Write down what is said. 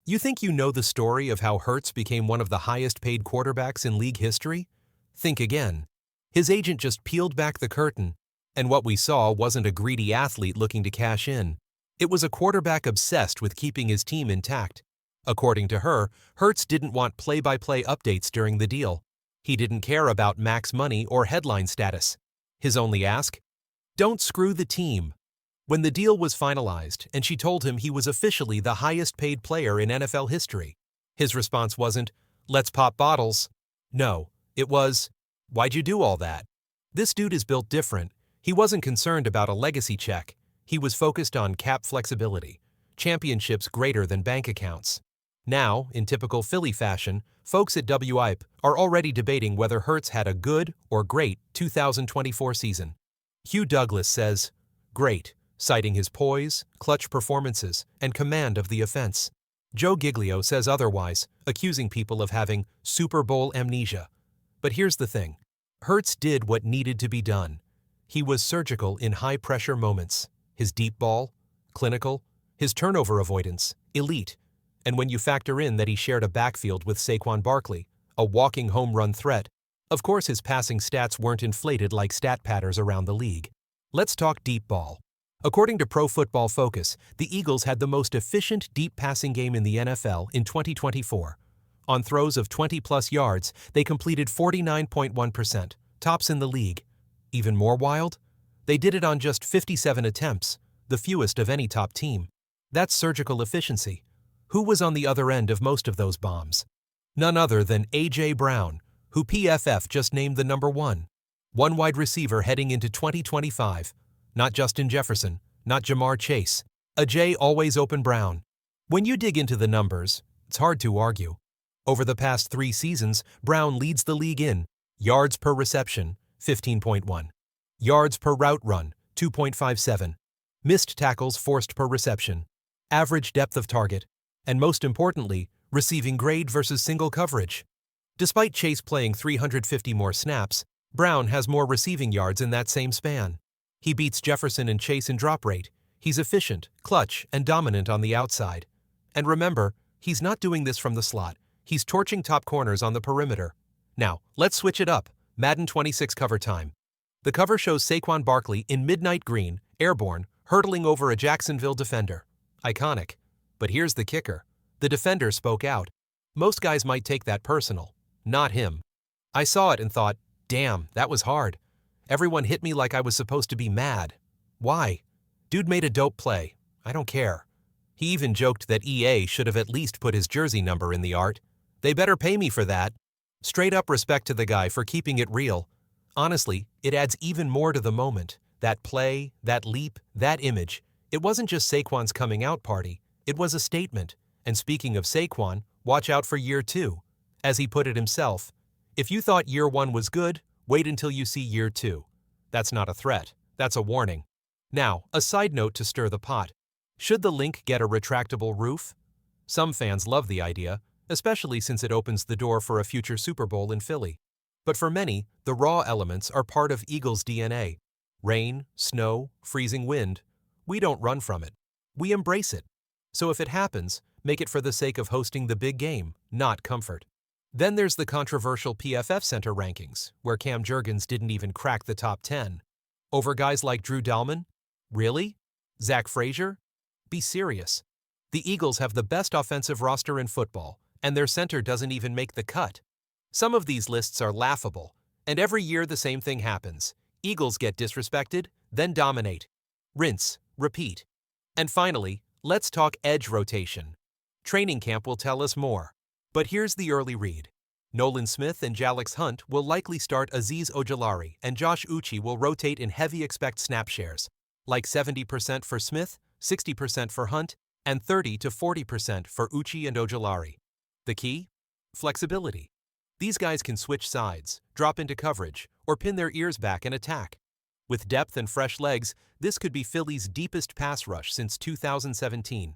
You think you know the story of how Hurts became one of the highest-paid quarterbacks in league history? Think again. His agent just peeled back the curtain, and what we saw wasn't a greedy athlete looking to cash in. It was a quarterback obsessed with keeping his team intact. According to her, Hurts didn't want play-by-play updates during the deal. He didn't care about max money or headline status. His only ask? Don't screw the team. When the deal was finalized and she told him he was officially the highest-paid player in NFL history, his response wasn't, "Let's pop bottles." No, it was, "Why'd you do all that?" This dude is built different. He wasn't concerned about a legacy check. He was focused on cap flexibility, championships greater than bank accounts. Now, in typical Philly fashion, folks at WIPE are already debating whether Hurts had a good or great 2024 season. Hugh Douglas says, "Great," citing his poise, clutch performances, and command of the offense. Joe Giglio says otherwise, accusing people of having Super Bowl amnesia. But here's the thing. Hurts did what needed to be done. He was surgical in high-pressure moments. His deep ball, clinical. His turnover avoidance, elite. And when you factor in that he shared a backfield with Saquon Barkley, a walking home run threat, of course his passing stats weren't inflated like stat patters around the league. Let's talk deep ball. According to Pro Football Focus, the Eagles had the most efficient deep passing game in the NFL in 2024. On throws of 20-plus yards, they completed 49.1%, tops in the league. Even more wild? They did it on just 57 attempts, the fewest of any top team. That's surgical efficiency. Who was on the other end of most of those bombs? None other than A.J. Brown, who PFF just named the number one wide receiver heading into 2025. Not Justin Jefferson, not Jamar Chase. A J always open Brown. When you dig into the numbers, it's hard to argue. Over the past 3 seasons, Brown leads the league in yards per reception, 15.1. Yards per route run, 2.57. Missed tackles forced per reception. Average depth of target. And most importantly, receiving grade versus single coverage. Despite Chase playing 350 more snaps, Brown has more receiving yards in that same span. He beats Jefferson and Chase in drop rate. He's efficient, clutch, and dominant on the outside. And remember, he's not doing this from the slot. He's torching top corners on the perimeter. Now, let's switch it up. Madden 26 cover time. The cover shows Saquon Barkley in midnight green, airborne, hurtling over a Jacksonville defender. Iconic. But here's the kicker. The defender spoke out. Most guys might take that personal. Not him. I saw it and thought, damn, that was hard. Everyone hit me like I was supposed to be mad. Why? Dude made a dope play. I don't care. He even joked that EA should have at least put his jersey number in the art. They better pay me for that. Straight up respect to the guy for keeping it real. Honestly, it adds even more to the moment. That play, that leap, that image. It wasn't just Saquon's coming out party. It was a statement. And speaking of Saquon, watch out for year 2. As he put it himself, if you thought year 1 was good, wait until you see year 2. That's not a threat. That's a warning. Now, a side note to stir the pot. Should the Link get a retractable roof? Some fans love the idea, especially since it opens the door for a future Super Bowl in Philly. But for many, the raw elements are part of Eagles' DNA. Rain, snow, freezing wind. We don't run from it. We embrace it. So if it happens, make it for the sake of hosting the big game, not comfort. Then there's the controversial PFF Center rankings, where Cam Jurgens didn't even crack the top 10. Over guys like Drew Dalman? Really? Zach Frazier? Be serious. The Eagles have the best offensive roster in football, and their center doesn't even make the cut. Some of these lists are laughable, and every year the same thing happens. Eagles get disrespected, then dominate. Rinse, repeat. And finally, let's talk edge rotation. Training camp will tell us more. But here's the early read. Nolan Smith and Jalix Hunt will likely start Azeez Ojulari, and Josh Uche will rotate in heavy expect snap shares, like 70% for Smith, 60% for Hunt, and 30 to 40% for Uche and Ojulari. The key? Flexibility. These guys can switch sides, drop into coverage, or pin their ears back and attack. With depth and fresh legs, this could be Philly's deepest pass rush since 2017.